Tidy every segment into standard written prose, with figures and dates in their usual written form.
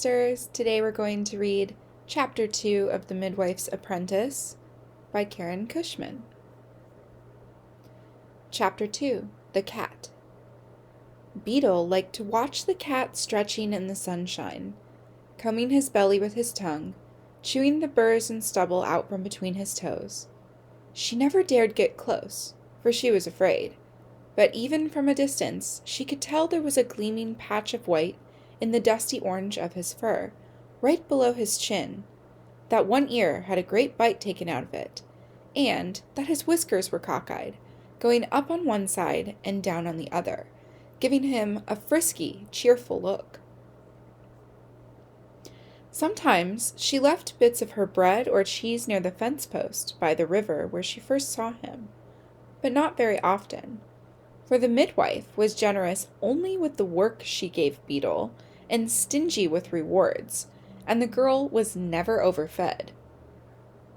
sisters. Today we're going to read Chapter 2 of The Midwife's Apprentice by Kern. Chapter 2, The Cat. Beetle liked to watch the cat stretching in the sunshine, combing his belly with his tongue, chewing the burrs and stubble out from between his toes. She never dared get close, for she was afraid, but even from a distance she could tell there was a gleaming patch of white in the dusty orange of his fur, right below his chin, that one ear had a great bite taken out of it, and that his whiskers were cockeyed, going up on one side and down on the other, giving him a frisky, cheerful look. Sometimes she left bits of her bread or cheese near the fence post by the river where she first saw him, but not very often, for the midwife was generous only with the work she gave Beetle, and stingy with rewards, and the girl was never overfed.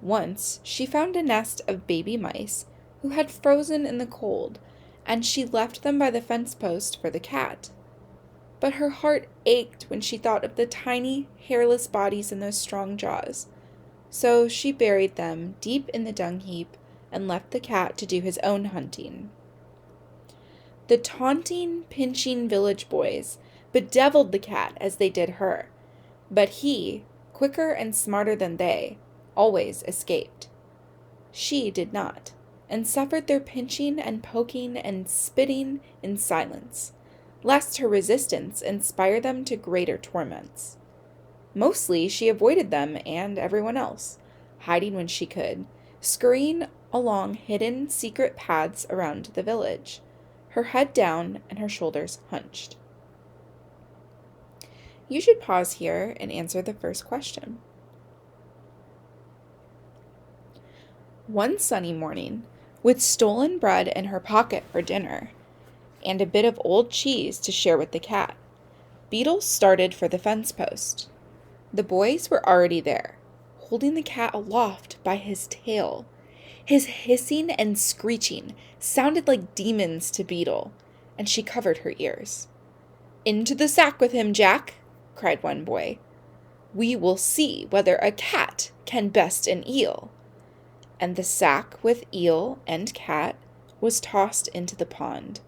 Once she found a nest of baby mice who had frozen in the cold, and she left them by the fence post for the cat. But her heart ached when she thought of the tiny, hairless bodies in those strong jaws, so she buried them deep in the dung heap and left the cat to do his own hunting. The taunting, pinching village boys bedeviled the cat as they did her, but he, quicker and smarter than they, always escaped. She did not, and suffered their pinching and poking and spitting in silence, lest her resistance inspire them to greater torments. Mostly she avoided them and everyone else, hiding when she could, scurrying along hidden secret paths around the village, her head down and her shoulders hunched. You should pause here and answer the first question. One sunny morning, with stolen bread in her pocket for dinner, and a bit of old cheese to share with the cat, Beetle started for the fence post. The boys were already there, holding the cat aloft by his tail. His hissing and screeching sounded like demons to Beetle, and she covered her ears. "Into the sack with him, Jack!" cried one boy. "We will see whether a cat can best an eel." And the sack with eel and cat was tossed into the pond.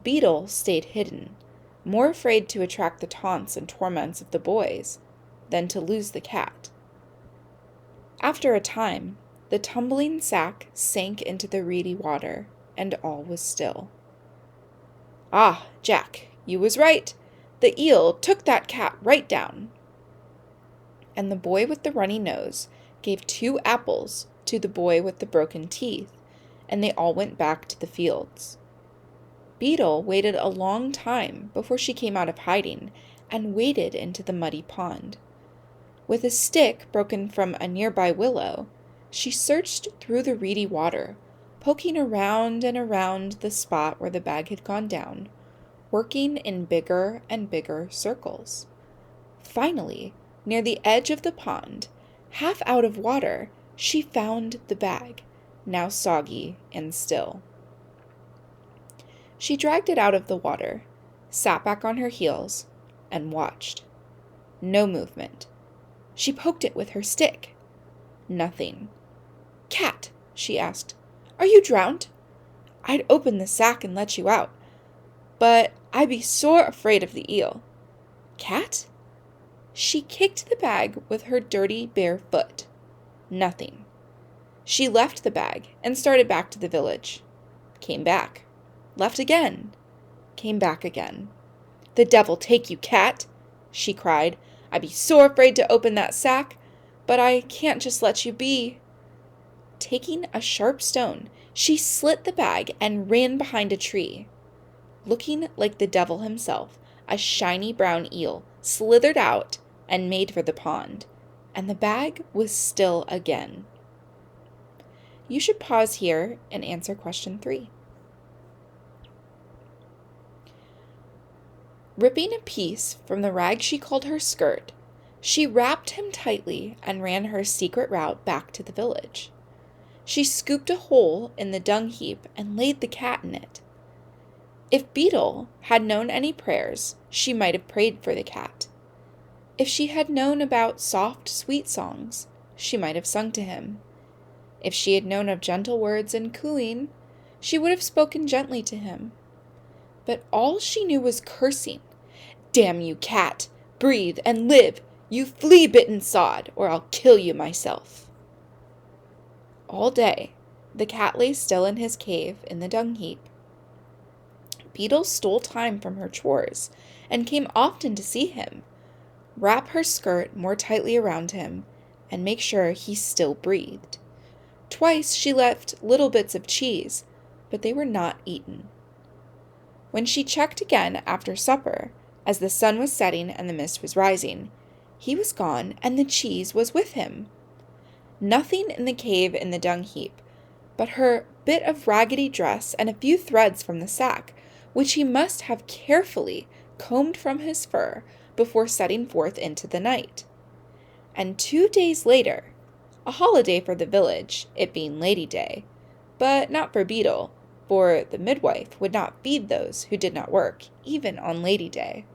Beetle stayed hidden, more afraid to attract the taunts and torments of the boys than to lose the cat. After a time, the tumbling sack sank into the reedy water, and all was still. "Ah, Jack, you was right. The eel took that cat right down." And the boy with the runny nose gave 2 apples to the boy with the broken teeth, and they all went back to the fields. Beetle waited a long time before she came out of hiding and waded into the muddy pond. With a stick broken from a nearby willow, she searched through the reedy water, poking around and around the spot where the bag had gone down, working in bigger and bigger circles. Finally, near the edge of the pond, half out of water, she found the bag, now soggy and still. She dragged it out of the water, sat back on her heels, and watched. No movement. She poked it with her stick. Nothing. "Cat," she asked, "are you drowned? I'd open the sack and let you out, but I be sore afraid of the eel. Cat?" She kicked the bag with her dirty bare foot. Nothing. She left the bag and started back to the village. Came back. Left again. Came back again. "The devil take you, cat," she cried. "I be sore afraid to open that sack, but I can't just let you be." Taking a sharp stone, she slit the bag and ran behind a tree. Looking like the devil himself, a shiny brown eel slithered out and made for the pond, and the bag was still again. You should pause here and answer question 3. Ripping a piece from the rag she called her skirt, she wrapped him tightly and ran her secret route back to the village. She scooped a hole in the dung heap and laid the cat in it. If Beetle had known any prayers, she might have prayed for the cat. If she had known about soft, sweet songs, she might have sung to him. If she had known of gentle words and cooing, she would have spoken gently to him. But all she knew was cursing. "Damn you, cat! Breathe and live, you flea-bitten sod, or I'll kill you myself." All day, the cat lay still in his cave in the dung heap. Beetle stole time from her chores and came often to see him, wrap her skirt more tightly around him, and make sure he still breathed. Twice she left little bits of cheese, but they were not eaten. When she checked again after supper, as the sun was setting and the mist was rising, he was gone and the cheese was with him. Nothing in the cave in the dung heap but her bit of raggedy dress and a few threads from the sack, which he must have carefully combed from his fur before setting forth into the night. And 2 days later, a holiday for the village, it being Lady Day, but not for Beetle, for the midwife would not feed those who did not work, even on Lady Day.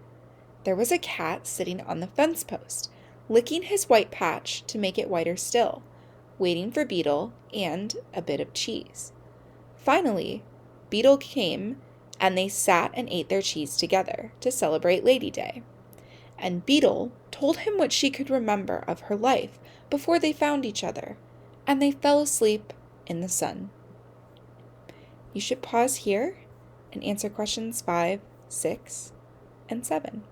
There was a cat sitting on the fence post, licking his white patch to make it whiter still, waiting for Beetle and a bit of cheese. Finally, Beetle came, and they sat and ate their cheese together to celebrate Lady Day. And Beetle told him what she could remember of her life before they found each other, and they fell asleep in the sun. You should pause here and answer questions 5, 6, and 7.